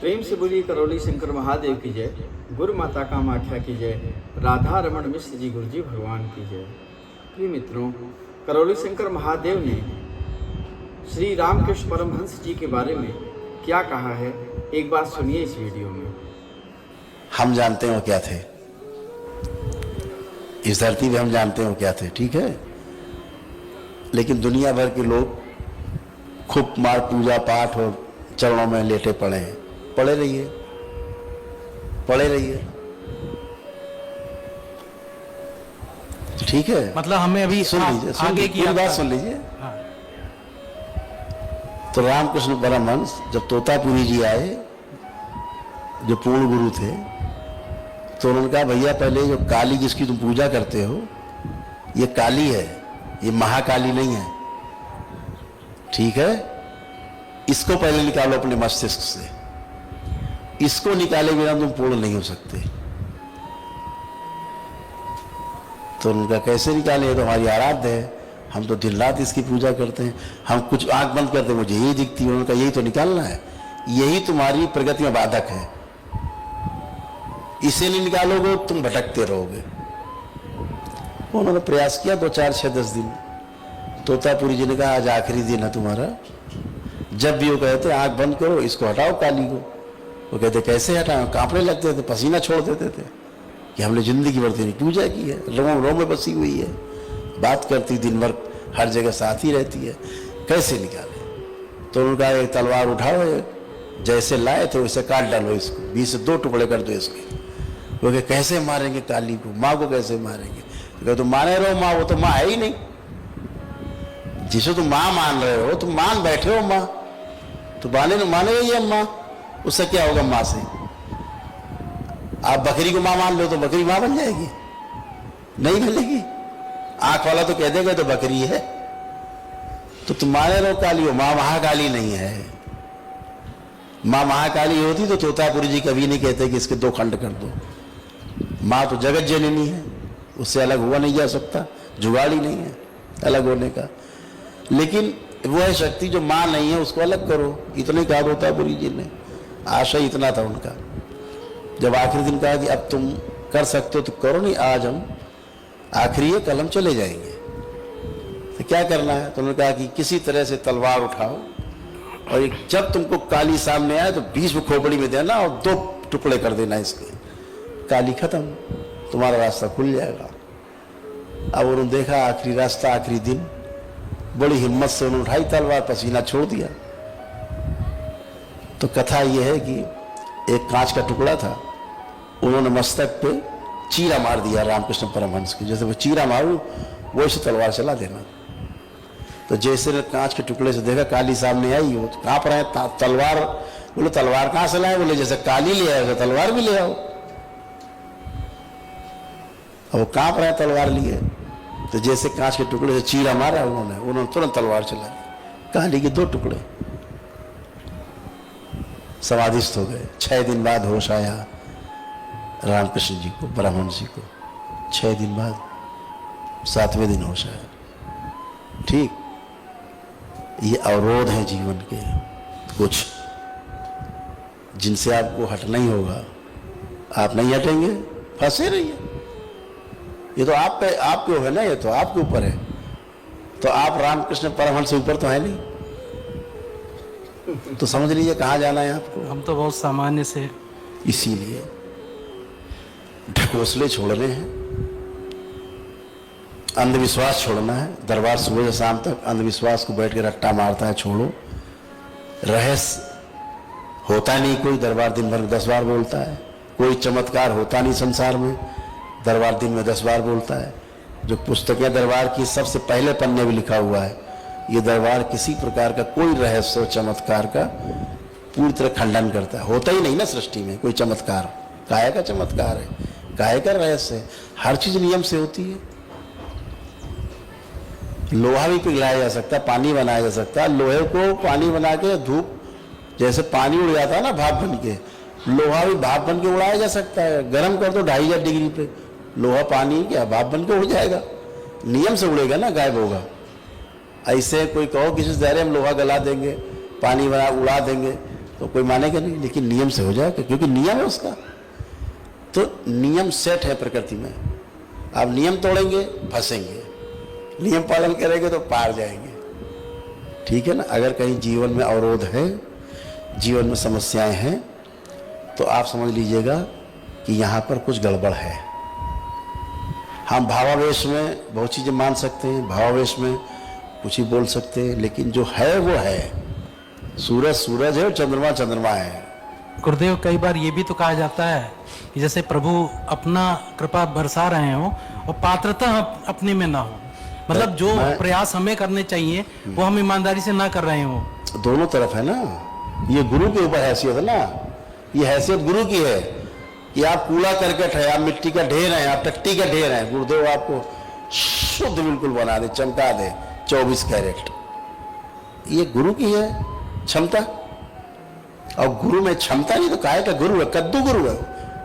प्रेम से बोलिए करौली शंकर महादेव की जय, गुरु माता कामाख्या की जय, राधा रमण मिश्र जी गुरु जी भगवान की जय। प्रिय मित्रों, करौली शंकर महादेव ने श्री रामकृष्ण परमहंस जी के बारे में क्या कहा है, एक बात सुनिए इस वीडियो में। हम जानते हैं वो क्या थे, इस धरती पे हम जानते हैं वो क्या थे, ठीक है। लेकिन दुनिया भर के लोग खूब मार पूजा पाठ और चरणों में लेटे पड़े हैं। पड़े रहिए, पड़े रहिए, ठीक है। मतलब हमें अभी सुन लीजिए, आगे की बात सुन लीजिए। हाँ। तो रामकृष्ण परमहंस जब तोतापुरी जी आए, जो पूर्ण गुरु थे, तो उन्होंने कहा भैया पहले जो काली जिसकी तुम पूजा करते हो, ये काली है, ये महाकाली नहीं है, ठीक है। इसको पहले निकालो अपने मस्तिष्क से, इसको निकाले बिना तुम पूर्ण नहीं हो सकते। तो उनका कैसे निकाले, ये तो हमारी आराध्य है, हम तो दिन रात इसकी पूजा करते हैं, हम कुछ आंख बंद करते हैं मुझे यही दिखती है। उनका यही तो निकालना है, यही तुम्हारी प्रगति में बाधक है, इसे नहीं निकालोगे तुम भटकते रहोगे। उन्होंने प्रयास किया 2, 4, 6, 10 दिन। तोतापुरी जी ने कहा आज आखिरी दिन है तुम्हारा, जब भी वो कहते आंख बंद करो, इसको हटाओ काली को। वो कहते कैसे हटाओ, कांपने लगते थे, पसीना छोड़ देते थे कि हमने जिंदगी भर तेरी पूजा की है, रोम रोम में बसी हुई है, बात करती दिन भर, हर जगह साथ ही रहती है, कैसे निकाले। तो उन्होंने कहा एक तलवार उठाओ, जैसे लाए थे वैसे काट डालो इसको, 20 से 2 टुकड़े कर दो इसके। वो कहे कैसे मारेंगे काली को, माँ को कैसे मारेंगे। तो तुम माने रहो, माँ वो तो माँ है ही नहीं, जिसे तुम माँ मान रहे हो, तुम मान बैठे हो माँ, तो माने ये माँ, उससे क्या होगा माँ से। आप बकरी को माँ मान लो तो बकरी माँ बन जाएगी, नहीं बनेगी। आंख वाला तो कह देगा तो बकरी है, तो तुम माने रहो काली हो, माँ महाकाली नहीं है। माँ महाकाली होती तो तोतापुरी जी कभी नहीं कहते कि इसके 2 खंड कर दो। माँ तो जगत जननी है, उससे अलग हुआ नहीं जा सकता, जुगाड़ ही नहीं है अलग होने का। लेकिन वो है शक्ति जो माँ नहीं है, उसको अलग करो, इतने कहा तोतापुरी जी ने। आशय इतना था उनका। जब आखिरी दिन कहा कि अब तुम कर सकते हो तो करो, नहीं आज हम आखिरी है, कल हम चले जाएंगे, तो क्या करना है। तो उन्होंने कहा कि किसी तरह से तलवार उठाओ और जब तुमको काली सामने आए तो 20 में खोपड़ी में देना और 2 टुकड़े कर देना इसके, काली खत्म, तुम्हारा रास्ता खुल जाएगा। अब उन्होंने देखा आखिरी रास्ता, आखिरी दिन, बड़ी हिम्मत से उन्होंने उठाई तलवार, पसीना छोड़ दिया। तो कथा यह है कि एक कांच का टुकड़ा था, उन्होंने मस्तक पे चीरा मार दिया रामकृष्ण परमहंस की, जैसे वो चीरा मारूं वो इसे तलवार चला देना। तो जैसे कांच के टुकड़े से देखा काली सामने आई, वो कांप रहे हैं, तलवार, बोले तलवार कहां से लाए, बोले जैसे काली ले आओ तलवार भी ले आओ। अब वो कांप रहे हैं तलवार लिए, तो जैसे कांच के टुकड़े से चीरा मारा उन्होंने तुरंत तलवार चला दी, काली के 2 टुकड़े। समाधिस्थ हो गए। 6 दिन बाद होश आया रामकृष्ण जी को, परमहंस जी को, 6 दिन बाद, 7वें दिन होश आया। ठीक, ये अवरोध है जीवन के कुछ, जिनसे आपको हटना ही होगा। आप नहीं हटेंगे, फंसे रहिए। ये तो आप पे, आपके है ना, ये तो आपके ऊपर है। तो आप रामकृष्ण परमहंस से ऊपर तो है नहीं, तो समझ लीजिए कहाँ जाना है आपको। हम तो बहुत सामान्य से, इसीलिए ढकोसले छोड़ने हैं, अंधविश्वास छोड़ना है। दरबार सुबह से शाम तक अंधविश्वास को बैठ के रट्टा मारता है, छोड़ो। रहस्य होता नहीं कोई, दरबार दिन भर 10 बार बोलता है। कोई चमत्कार होता नहीं संसार में, दरबार दिन में 10 बार बोलता है। जो पुस्तकें दरबार की सबसे पहले पन्ने में लिखा हुआ है, ये दरबार किसी प्रकार का कोई रहस्य चमत्कार का पूरी तरह खंडन करता है। होता ही नहीं ना सृष्टि में कोई चमत्कार, काहे का चमत्कार है, काहे का रहस्य है। हर चीज नियम से होती है। लोहा भी पिघलाया जा सकता है, पानी बनाया जा सकता है। लोहे को पानी बना के, धूप जैसे पानी उड़ जाता है ना भाप बन के, लोहा भी भाप बन के उड़ाया जा सकता है। गर्म कर दो 2500 डिग्री पे, लोहा पानी क्या भाप बन के उड़ जाएगा, नियम से उड़ेगा ना, गायब होगा। ऐसे कोई कहो किसी से हम लोहा गला देंगे, पानी बना उड़ा देंगे, तो कोई मानेगा नहीं, लेकिन नियम से हो जाएगा, क्योंकि नियम है उसका। तो नियम सेट है प्रकृति में। आप नियम तोड़ेंगे फंसेंगे, नियम पालन करेंगे तो पार जाएंगे। ठीक है ना। अगर कहीं जीवन में अवरोध है, जीवन में समस्याएं हैं, तो आप समझ लीजिएगा कि यहां पर कुछ गड़बड़ है। हम भावावेश में बहुत चीजें मान सकते हैं, भावावेश में कुछ ही बोल सकते हैं, लेकिन जो है वो है। सूरज सूरज है और चंद्रमा चंद्रमा है। गुरुदेव, कई बार ये भी तो कहा जाता है कि जैसे प्रभु अपना कृपा बरसा रहे हो और पात्रता अपने में ना हो, मतलब जो प्रयास हमें करने चाहिए वो हम ईमानदारी से ना कर रहे हो। दोनों तरफ है ना। ये गुरु के ऊपर हैसियत है ना, ये हैसियत गुरु की है कि आप कूड़ा करकट है, आप मिट्टी का ढेर है, आप टट्टी का ढेर है, गुरुदेव आपको शुद्ध बिल्कुल बना दे, चमका दे 24 कैरेट। ये गुरु की है क्षमता। और गुरु में क्षमता नहीं तो काहे का गुरु है? कद्दू गुरु है,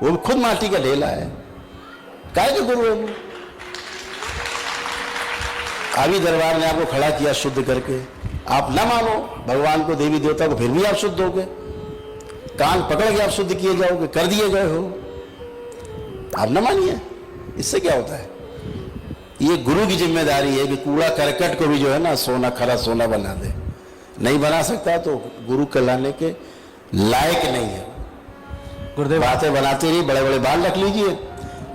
वो खुद माटी का ढेला है, काहे का गुरु है वो? अभी दरबार ने आपको खड़ा किया शुद्ध करके, आप ना मानो भगवान को, देवी देवता को, फिर भी आप शुद्ध होगे। कान पकड़ के आप शुद्ध किए जाओगे, कर दिए गए हो। आप ना मानिए, इससे क्या होता है? ये गुरु की जिम्मेदारी है कि कूड़ा करकट को भी जो है ना सोना, खरा सोना बना दे। नहीं बना सकता तो गुरु कहलाने के लायक नहीं है। गुरुदेव, बातें बनाते रहिए, बड़े बड़े बाल रख लीजिए,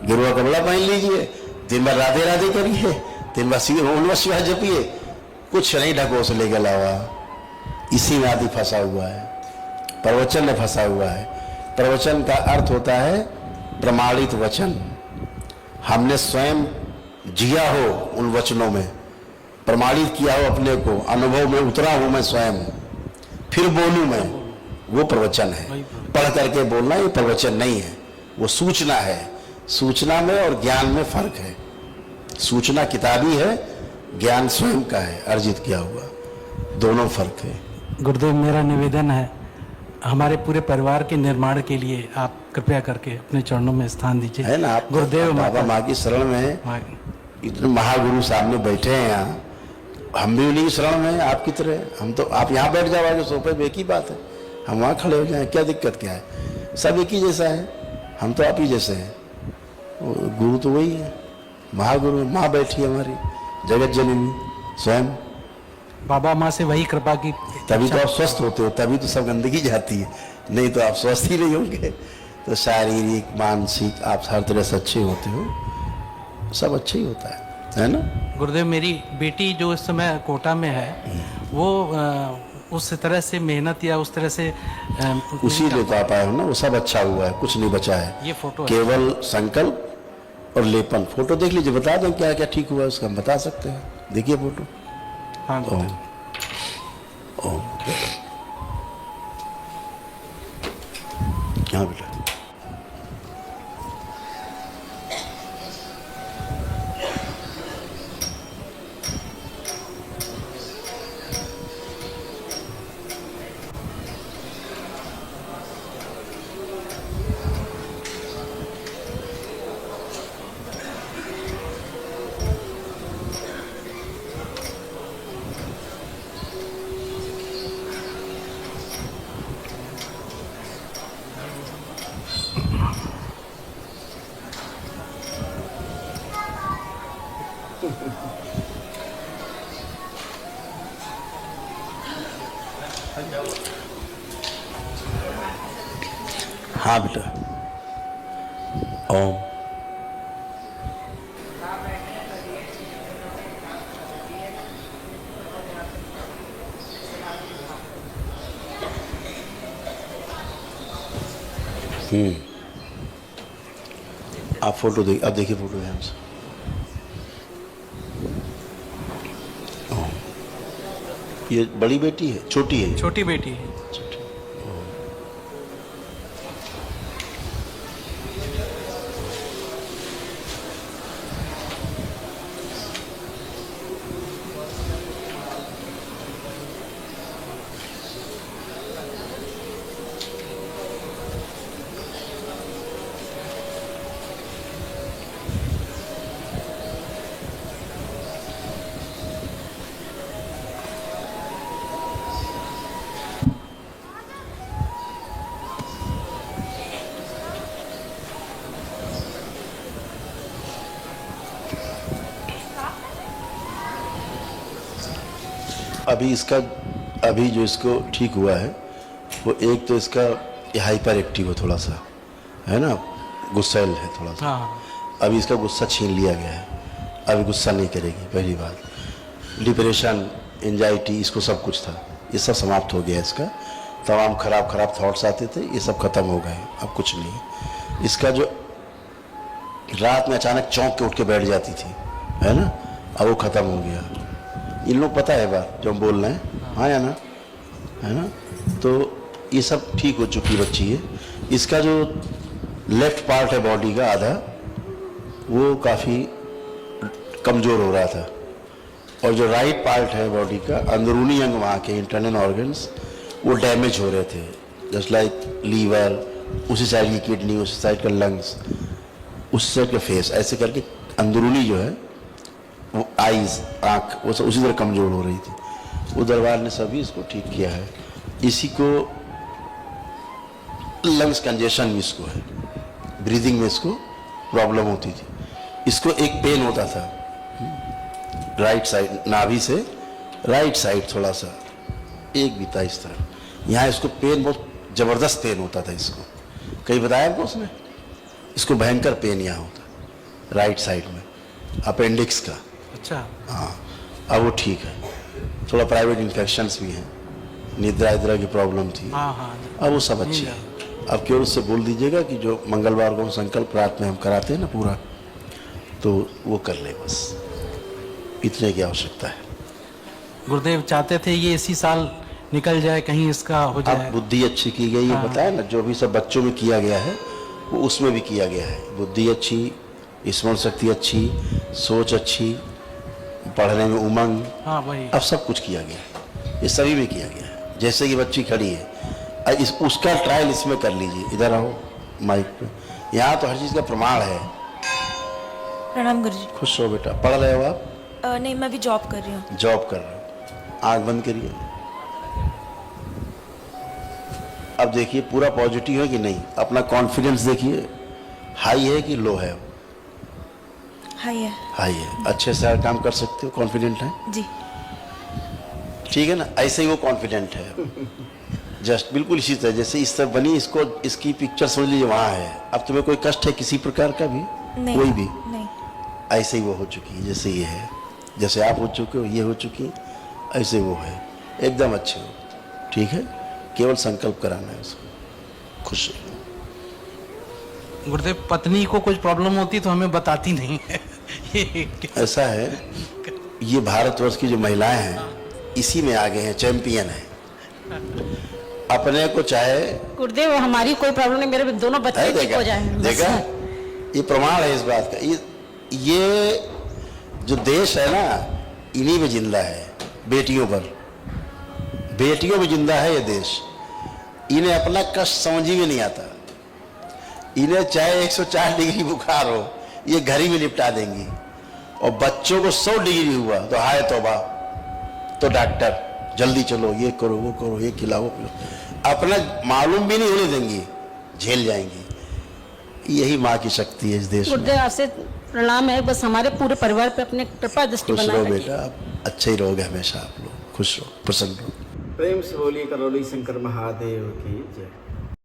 गिरुआ कपड़ा पहन लीजिए, दिन भर राधे राधे करिए, दिन भर ओम नमः शिवाय जपिए, कुछ नहीं ढकोसले के अलावा। इसी में आदि फंसा हुआ है, प्रवचन में फंसा हुआ है। प्रवचन का अर्थ होता है प्रमाणित वचन। हमने स्वयं जिया हो उन वचनों में, प्रमाणित किया हो अपने को, अनुभव में उतरा हूं मैं स्वयं, फिर बोलूं मैं, वो प्रवचन है। पढ़ करके बोलना ये प्रवचन नहीं है, वो सूचना है। सूचना में और ज्ञान में फर्क है। सूचना किताबी है, ज्ञान स्वयं का है, अर्जित किया हुआ, दोनों फर्क है। गुरुदेव, मेरा निवेदन है हमारे पूरे परिवार के निर्माण के लिए आप कृपया करके अपने चरणों में स्थान दीजिए। है ना, आप गुरुदेव, बाबा माँ की शरण में इतने महागुरु सामने बैठे हैं यहाँ, हम भी उन्हीं की शरण में हैं आपकी तरह। हम तो, आप यहाँ बैठ जाओ आगे सोफे पे, एक ही बात है, हम वहाँ खड़े हो जाएं, क्या दिक्कत क्या है? सब एक ही जैसा है, हम तो आप ही जैसे हैं। गुरु तो वही है, महागुरु, माँ बैठी है हमारी जगत जननी स्वयं। बाबा माँ से वही कृपा की, तभी तो आप स्वस्थ होते हो, तभी तो सब गंदगी जाती है, नहीं तो आप स्वस्थ ही नहीं होंगे। तो शारीरिक मानसिक आप हर तरह से अच्छे होते हो, सब अच्छे ही होता है ना। गुरुदेव, मेरी बेटी जो इस समय कोटा में है, वो उस तरह से मेहनत या उस तरह से उसी लिए तो आप आए हो ना, वो सब अच्छा हुआ है, कुछ नहीं बचा है। ये फोटो केवल संकल्प और लेपन। फोटो देख लीजिए, बता दें क्या क्या ठीक हुआ है उसका, हम बता सकते हैं। देखिए फोटो। हाँ ओम ओम। हाँ बेटा, हाँ बेटा, ओम। आप फोटो देखिए, अब देखिए फोटो ध्यान से। ये बड़ी बेटी है, छोटी है? छोटी बेटी है। अभी इसका अभी जो इसको ठीक हुआ है वो एक तो इसका हाइपर एक्टिव है थोड़ा सा, है ना, गुस्सैल है थोड़ा सा। हाँ अभी इसका गुस्सा छीन लिया गया है, अभी गुस्सा नहीं करेगी, पहली बात। डिप्रेशन, एंजाइटी, इसको सब कुछ था, ये सब समाप्त हो गया इसका। तमाम खराब थॉट्स आते थे, ये सब खत्म हो गए, अब कुछ नहीं। इसका जो रात में अचानक चौंक के उठ के बैठ जाती थी, है ना, अब वो खत्म हो गया। इन लोग पता है बात जो हम बोल रहे हैं, हाँ या ना, है ना। तो ये सब ठीक हो चुकी बच्ची है। इसका जो लेफ्ट पार्ट है बॉडी का आधा, वो काफ़ी कमज़ोर हो रहा था, और जो राइट पार्ट है बॉडी का, अंदरूनी अंग वहाँ के इंटरनल ऑर्गन्स, वो डैमेज हो रहे थे, जस्ट लाइक लीवर, उसी साइड की किडनी, उसी साइड का लंग्स, उसी साइड का फेस, ऐसे करके अंदरूनी जो है वो आईज, आँख, वो सब उसी तरह कमज़ोर हो रही थी। वो दरबार ने सभी इसको ठीक किया है। इसी को लंग्स कंजेशन भी इसको है, ब्रीदिंग में इसको प्रॉब्लम होती थी। इसको एक पेन होता था राइट साइड, नाभि से राइट साइड थोड़ा सा एक भी था इस तरह। यहाँ इसको पेन, बहुत ज़बरदस्त पेन होता था इसको, कहीं बताया आपको उसने, इसको भयंकर पेन यहाँ होता राइट साइड में, अपेंडिक्स का। अच्छा। हाँ, अब वो ठीक है। थोड़ा प्राइवेट इन्फेक्शंस भी हैं, निद्रा की प्रॉब्लम थी, हाँ हाँ अब वो सब अच्छे हैं। अब केवल उससे बोल दीजिएगा कि जो मंगलवार को संकल्प रात में हम कराते हैं ना पूरा, तो वो कर ले, बस इतने की आवश्यकता है। गुरुदेव चाहते थे ये इसी साल निकल जाए, कहीं इसका हो अब जाए। बुद्धि अच्छी की गई है, पता है ना, जो भी सब बच्चों में किया गया है वो उसमें भी किया गया है। बुद्धि अच्छी, स्मरण शक्ति अच्छी, सोच अच्छी, पढ़ने में उमंग, हाँ वही। अब सब कुछ किया गया है, ये सभी में किया गया है। जैसे कि बच्ची खड़ी है, उसका ट्रायल इसमें कर लीजिए। इधर आओ माइक पे, यहाँ तो हर चीज़ का प्रमाण है। प्रणाम गुरुजी। खुश हो बेटा। पढ़ रहे हो आप? नहीं, मैं अभी जॉब कर रही हूँ। जॉब कर रहे हो, आँख बंद करिए। अब देखिए पूरा पॉजिटिव है कि नहीं, अपना कॉन्फिडेंस देखिए, हाई है कि लो है? हाई है। हाई है। अच्छे से हर काम कर सकते हो, कॉन्फिडेंट है जी। ठीक है ना, ऐसे ही वो कॉन्फिडेंट है। जस्ट बिल्कुल इसी तरह जैसे इस तरह बनी, इसको इसकी पिक्चर समझ लीजिए वहाँ है। अब तुम्हें कोई कष्ट है किसी प्रकार का भी? नहीं, कोई भी नहीं। ऐसे ही वो हो चुकी है, जैसे ये है, जैसे आप हो चुके हो, ये हो चुकी, ऐसे वो है, एकदम अच्छे हो। ठीक है, केवल संकल्प कराना है उसको। खुश रहो। गुरुदेव पत्नी को कुछ प्रॉब्लम होती तो हमें बताती नहीं है। ऐसा है, ये भारतवर्ष की जो महिलाएं हैं इसी में आगे हैं, चैंपियन है। अपने को चाहे गुरुदेव हमारी कोई प्रॉब्लम नहीं, मेरे दोनों बच्चे ठीक हो जाएंगे। देखा, ये प्रमाण है इस बात का। ये जो देश है ना, इन्हीं में जिंदा है, बेटियों पर, बेटियों में जिंदा है ये देश। इन्हें अपना कष्ट समझ ही में नहीं आता। इन्हें चाहे 104 डिग्री बुखार हो, ये घर ही में निपटा देंगी। और बच्चों को 100 डिग्री हुआ तो हाय तौबा, तो डॉक्टर जल्दी चलो, ये करो, वो करो, ये खिलाओ, अपना मालूम भी नहीं होने देंगी, झेल जाएंगी। यही माँ की शक्ति है इस देश में। गुरुदेव आपसे प्रणाम है, बस हमारे पूरे परिवार पे अपने कृपा दृष्टि खुश बनाए रहो रखिए। बेटा, आप अच्छे ही रहोगे हमेशा। आप लोग खुश रहो, प्रसन्न रहो। प्रेम से बोलिए करौली शंकर महादेव की जय।